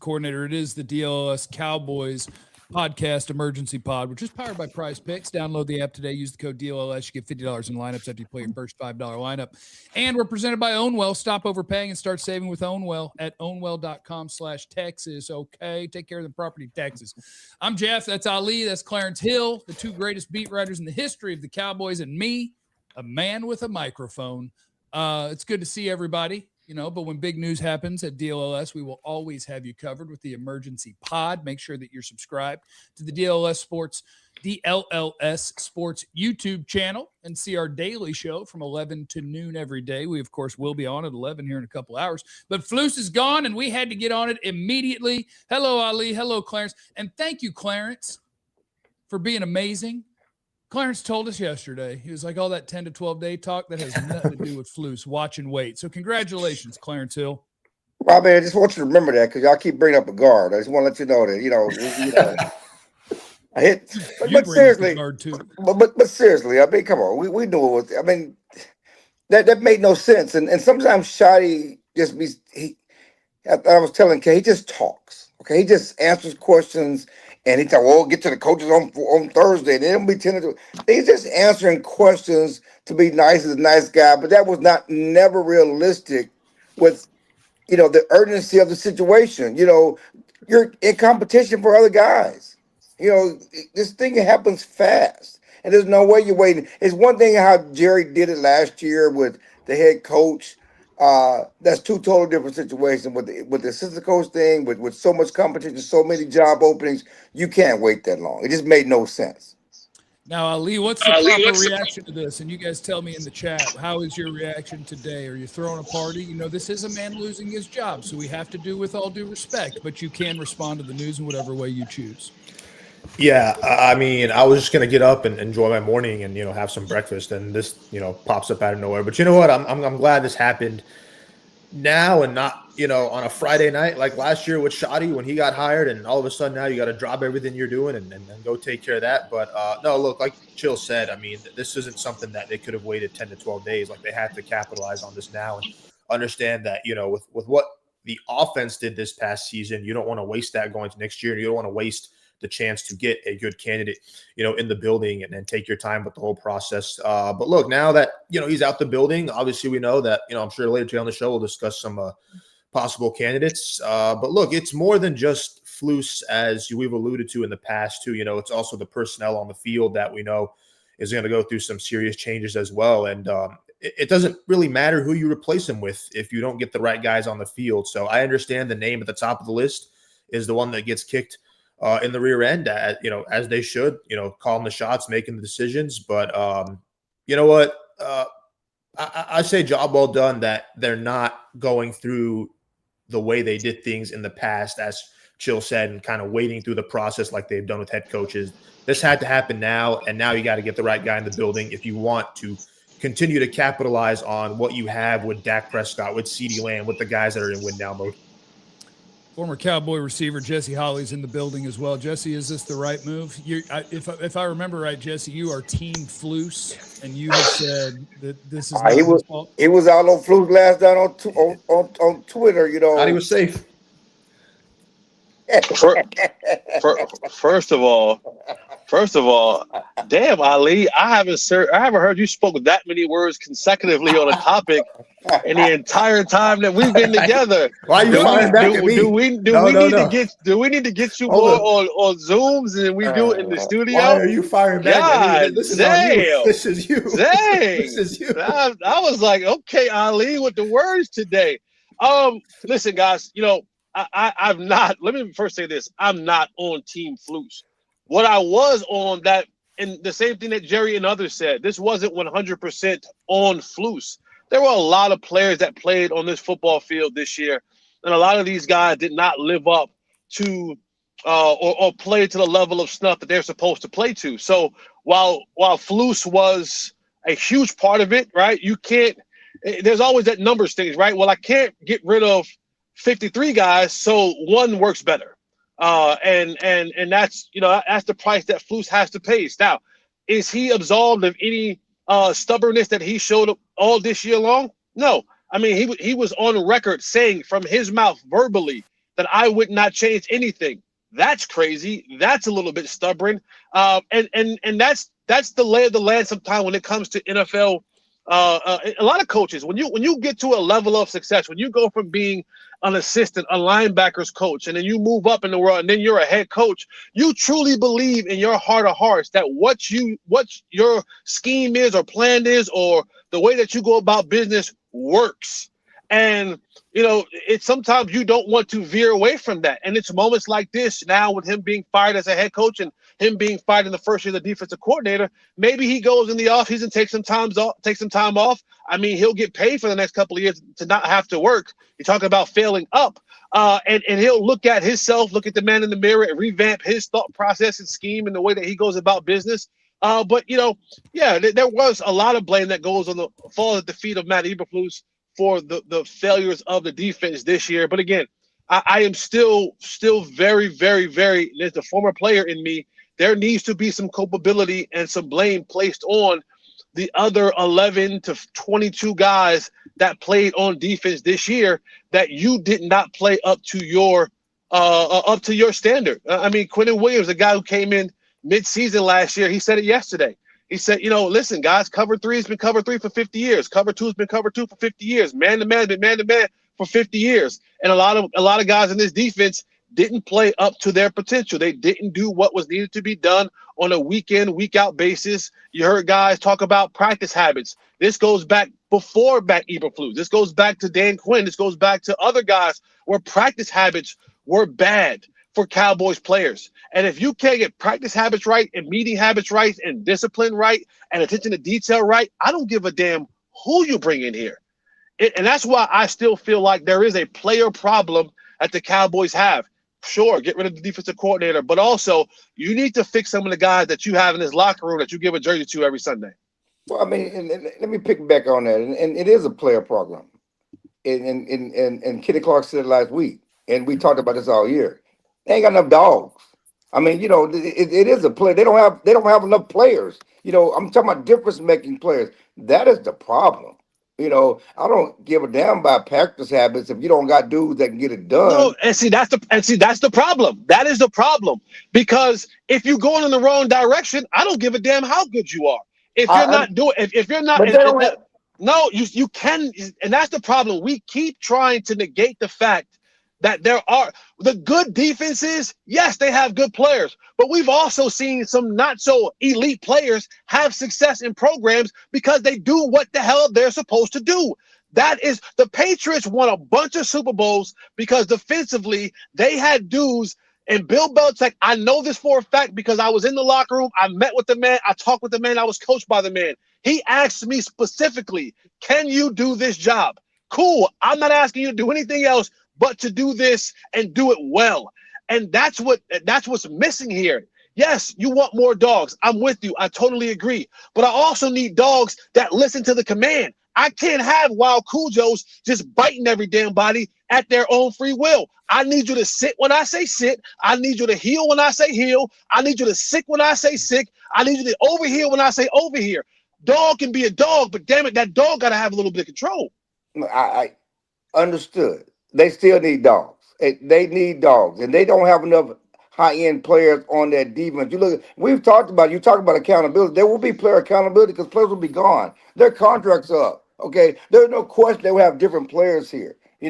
coordinator. It is the DLLS Cowboys podcast emergency pod, which is powered by Prize Picks. Download the app today. Use the code DLLS. You get $50 in lineups after you play your first $5 lineup. And we're presented by Ownwell. Stop overpaying and start saving with Ownwell at ownwell.com/Texas. Okay, take care of the property taxes. I'm Jeff. That's Ali. That's Clarence Hill, the two greatest beat writers in the history of the Cowboys, and me, a man with a microphone. It's good to see everybody. But when big news happens at DLLS, we will always have you covered with the emergency pod. Make sure that you're subscribed to the DLLS Sports YouTube channel and see our daily show from 11 to noon every day. We, of course, will be on at 11 here in a couple hours. But Flus is gone, and we had to get on it immediately. Hello, Ali. Hello, Clarence. And thank you, Clarence, for being amazing. Clarence told us yesterday, he was like, all that 10 to 12 day talk, that has nothing to do with Flus. Watch and wait. So congratulations, Clarence Hill. Robbie, I just want you to remember that because y'all keep bringing up a guard. I just want to let you know that, I hit, but seriously, but seriously, I mean, come on, we knew it was, I mean, that made no sense. And sometimes Shotty just I was telling Kay, he just talks. Okay. He just answers questions. And he thought, well, get to the coaches on Thursday. And then it'll be 10 to 2. He's just answering questions to be nice as a nice guy. But that was never realistic with, the urgency of the situation. You're in competition for other guys. This thing happens fast. And there's no way you're waiting. It's one thing how Jerry did it last year with the head coach. That's two totally different situations with the assistant coach thing, with so much competition, so many job openings. You can't wait that long. It just made no sense. Now, Ali, what's the proper reaction to this? And you guys tell me in the chat, how is your reaction today? Are you throwing a party? This is a man losing his job, so we have to do with all due respect, but you can respond to the news in whatever way you choose. Yeah, I mean, I was just going to get up and enjoy my morning and, have some breakfast, and this, pops up out of nowhere. But you know what? I'm glad this happened now and not, on a Friday night like last year with Shotty when he got hired, and all of a sudden now you got to drop everything you're doing and go take care of that. But no, look, like Chill said, I mean, this isn't something that they could have waited 10 to 12 days. Like, they had to capitalize on this now and understand that, with what the offense did this past season, you don't want to waste that going to next year. You don't want to waste the chance to get a good candidate, in the building and take your time with the whole process. But look, now that, he's out the building, obviously we know that, I'm sure later today on the show, we'll discuss some possible candidates. But look, it's more than just Flus, as we've alluded to in the past too. It's also the personnel on the field that we know is going to go through some serious changes as well. And it doesn't really matter who you replace him with if you don't get the right guys on the field. So I understand the name at the top of the list is the one that gets kicked in the rear end, as they should, calling the shots, making the decisions. But you know what? I say job well done that they're not going through the way they did things in the past, as Chill said, and kind of waiting through the process like they've done with head coaches. This had to happen now, and now you got to get the right guy in the building if you want to continue to capitalize on what you have with Dak Prescott, with CeeDee Lamb, with the guys that are in win now mode. Former Cowboy receiver Jesse Holley's in the building as well. Jesse, is this the right move? If I remember right, Jesse, you are Team Flus, and you have said that this is not his fault. He was out on Flus last night on Twitter. Thought he was safe. First of all, damn, Ali, I haven't heard you spoke that many words consecutively on a topic in the entire time that we've been together. Why are you firing back at me? Do we need to get you more on Zooms than we do in the studio? Why are you firing back at me? This is on you. This is you. Dang. This is you. I was like, okay, Ali, with the words today. Listen, guys, I'm not. Let me first say this: I'm not on Team Flus. What I was on that, and the same thing that Jerry and others said, this wasn't 100% on Flus. There were a lot of players that played on this football field this year, and a lot of these guys did not live up to or play to the level of snuff that they're supposed to play to. So while Flus was a huge part of it, right? You can't. There's always that numbers thing, right? Well, I can't get rid of 53 guys, so one works better. And that's, that's the price that Flus has to pay. Now, is he absolved of any stubbornness that he showed all this year long? No. I mean, he was on record saying from his mouth verbally that I would not change anything. That's crazy. That's a little bit stubborn. And that's the lay of the land sometimes when it comes to NFL. A lot of coaches, when you get to a level of success, when you go from being an assistant, a linebackers coach, and then you move up in the world, and then you're a head coach, you truly believe in your heart of hearts that what your scheme is or plan is or the way that you go about business works. And it's sometimes you don't want to veer away from that. And it's moments like this now with him being fired as a head coach and him being fired in the first year as the defensive coordinator. Maybe he goes in the offseason, takes some time off. I mean, he'll get paid for the next couple of years to not have to work. You're talking about failing up. And he'll look at himself, look at the man in the mirror, and revamp his thought process and scheme and the way that he goes about business. But there was a lot of blame that falls at the feet of Matt Eberflus for the failures of the defense this year. But again, I am still very, very, very, there's the former player in me. There needs to be some culpability and some blame placed on the other 11 to 22 guys that played on defense this year that you did not play up to your standard. I mean, Quentin Williams, the guy who came in mid-season last year, he said it yesterday. He said, listen, guys, cover 3 has been cover 3 for 50 years. Cover 2 has been cover 2 for 50 years. Man-to-man has been man-to-man for 50 years. And a lot of guys in this defense didn't play up to their potential. They didn't do what was needed to be done on a week-in, week-out basis. You heard guys talk about practice habits. This goes back before Matt Eberflus. This goes back to Dan Quinn. This goes back to other guys where practice habits were bad for Cowboys players. And if you can't get practice habits right and meeting habits right and discipline right and attention to detail right, I don't give a damn who you bring in here. And that's why I still feel like there is a player problem that the Cowboys have. Sure, get rid of the defensive coordinator, but also you need to fix some of the guys that you have in this locker room that you give a jersey to every Sunday. Well, I mean, and let me pick back on that. And it is a player problem. And Kenny Clark said it last week, and we talked about this all year. They ain't got enough dogs. I mean, it is a play. They don't have enough players. I'm talking about difference-making players. That is the problem. I don't give a damn about practice habits if you don't got dudes that can get it done. No, and see that's the problem. That is the problem. Because if you're going in the wrong direction, I don't give a damn how good you are. If you're not no, you can, and that's the problem. We keep trying to negate the fact that there are the good defenses. Yes, they have good players, but we've also seen some not so elite players have success in programs because they do what the hell they're supposed to do. That is, the Patriots won a bunch of Super Bowls because defensively they had dudes. And Bill Belichick, I know this for a fact because I was in the locker room. I met with the man. I talked with the man. I was coached by the man. He asked me specifically, can you do this job? Cool. I'm not asking you to do anything else but to do this and do it well. And that's what's missing here. Yes, you want more dogs. I'm with you. I totally agree. But I also need dogs that listen to the command. I can't have wild Cujos just biting every damn body at their own free will. I need you to sit when I say sit. I need you to heel when I say heel. I need you to sick when I say sick. I need you to overheal when I say overheal. Dog can be a dog, but damn it, that dog got to have a little bit of control. I understood. They still need dogs. They need dogs, and they don't have enough high-end players on that defense. You talk about accountability. There will be player accountability because players will be gone. Their contracts are up. Okay, there's no question they will have different players here. You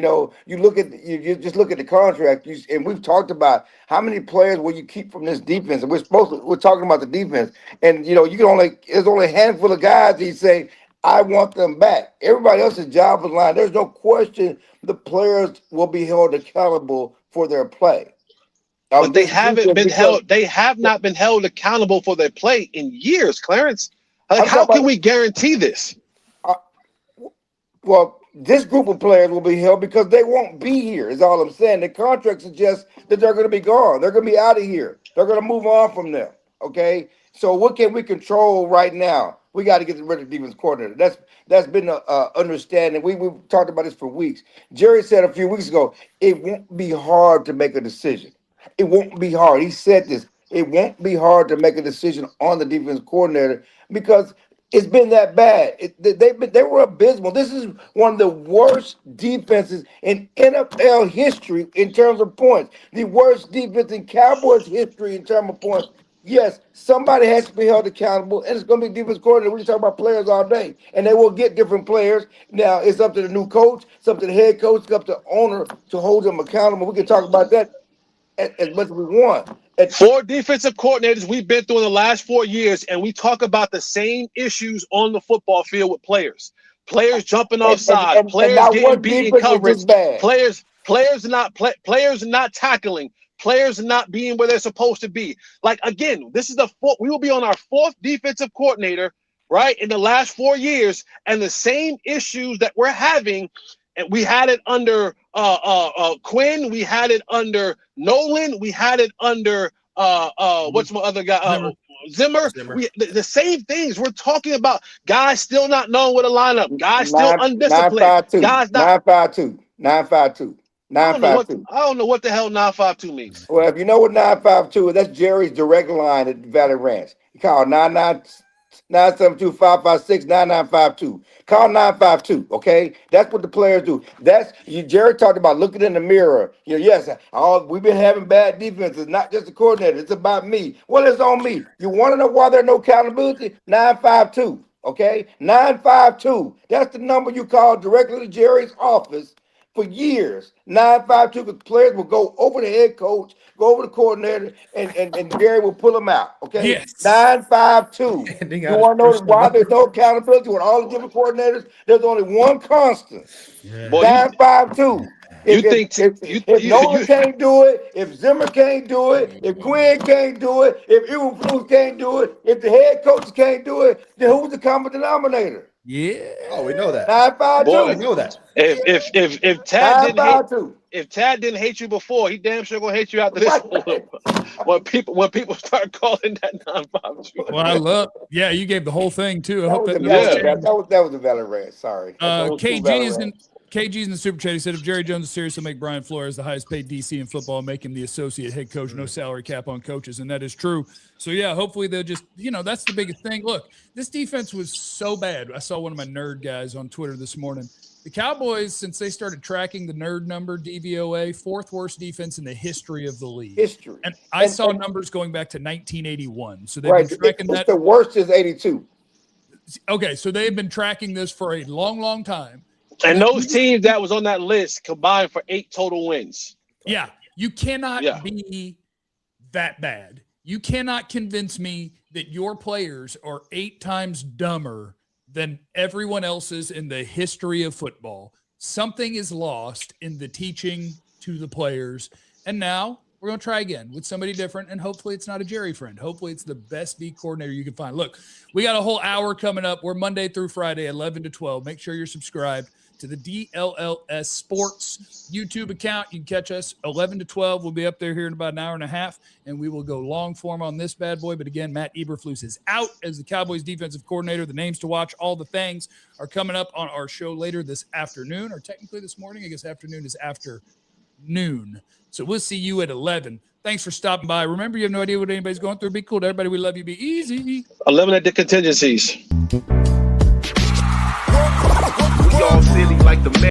just look at the contract, and we've talked about how many players will you keep from this defense. And we're talking about the defense, and there's only a handful of guys that you say, I want them back. Everybody else's job is line. There's no question the players will be held accountable for their play. But they haven't been held. They have not been held accountable for their play in years, Clarence. How can we guarantee this? Well, this group of players will be held because they won't be here, is all I'm saying. The contract suggests that they're going to be gone. They're going to be out of here. They're going to move on from them, okay? So what can we control right now? We got to get rid of the defense coordinator. That's been an understanding. We've talked about this for weeks. Jerry said a few weeks ago, it won't be hard to make a decision. It won't be hard. He said this. It won't be hard to make a decision on the defense coordinator because it's been that bad. They were abysmal. This is one of the worst defenses in NFL history in terms of points. The worst defense in Cowboys history in terms of points. Yes, somebody has to be held accountable, and it's going to be defense coordinator. We talk about players all day, and they will get different players. Now, it's up to the new coach, it's up to the head coach, it's up to the owner to hold them accountable. We can talk about that as much as we want. 4 defensive coordinators we've been through in the last 4 years, and we talk about the same issues on the football field with players. Players jumping offside, players getting beat in coverage, players not tackling, players not being where they're supposed to be. Like, again, this is we will be on our 4th defensive coordinator, right, in the last 4 years, and the same issues that we're having. And we had it under Quinn, we had it under Nolan, we had it under what's my other guy? Zimmer. The same things. We're talking about guys still not knowing what a lineup, guys still undisciplined, guys not 952. I don't know what the hell 952 means. Well, if you know what 952 is, that's Jerry's direct line at Valley Ranch. He called 972-556-9952. Call 952, okay? That's what the players do. Jerry talked about looking in the mirror. Yes, we've been having bad defenses, not just the coordinator. It's about me. Well, it's on me. You want to know why there's no accountability? 952, okay? 952. That's the number you call directly to Jerry's office for years. 952, because players will go over the head coach, go over the coordinator, and Jerry will pull them out. Okay? Yes. 952. You want to know why there's no accountability with all the different coordinators? There's only one constant. Yeah. 952. If Nolan can't do it, if Zimmer can't do it, if Quinn can't do it, if Eberflus can't do it, if the head coaches can't do it, then who's the common denominator? Yeah. Oh, we know that. 952. We know that. If Tad didn't hate you before, he damn sure gonna hate you after this. when people start calling that 952. Well, you gave the whole thing too. I hope that was a valid rant. Sorry. KG's in the super chat. He said, if Jerry Jones is serious, he'll make Brian Flores the highest paid DC in football and make him the associate head coach, no salary cap on coaches. And that is true. So, yeah, hopefully they'll just, that's the biggest thing. Look, this defense was so bad. I saw one of my nerd guys on Twitter this morning. The Cowboys, since they started tracking the nerd number, DVOA, 4th worst defense in the history of the league. And I saw numbers going back to 1981. So they've been tracking that. The worst is 82. Okay, so they've been tracking this for a long, long time. And those teams that was on that list combined for 8 total wins. Yeah, you cannot be that bad. You cannot convince me that your players are 8 times dumber than everyone else's in the history of football. Something is lost in the teaching to the players. And now we're going to try again with somebody different, and hopefully it's not a Jerry friend. Hopefully it's the best D coordinator you can find. Look, we got a whole hour coming up. We're Monday through Friday, 11 to 12. Make sure you're subscribed to the DLLS Sports YouTube account. You can catch us 11 to 12. We'll be up there here in about an hour and a half, and we will go long form on this bad boy. But again, Matt Eberflus is out as the Cowboys defensive coordinator. The names to watch, all the things are coming up on our show later this afternoon, or technically this morning. I guess afternoon is after noon. So we'll see you at 11. Thanks for stopping by. Remember, you have no idea what anybody's going through. Be cool to everybody. We love you. Be easy. Eliminate the contingencies. We all silly like the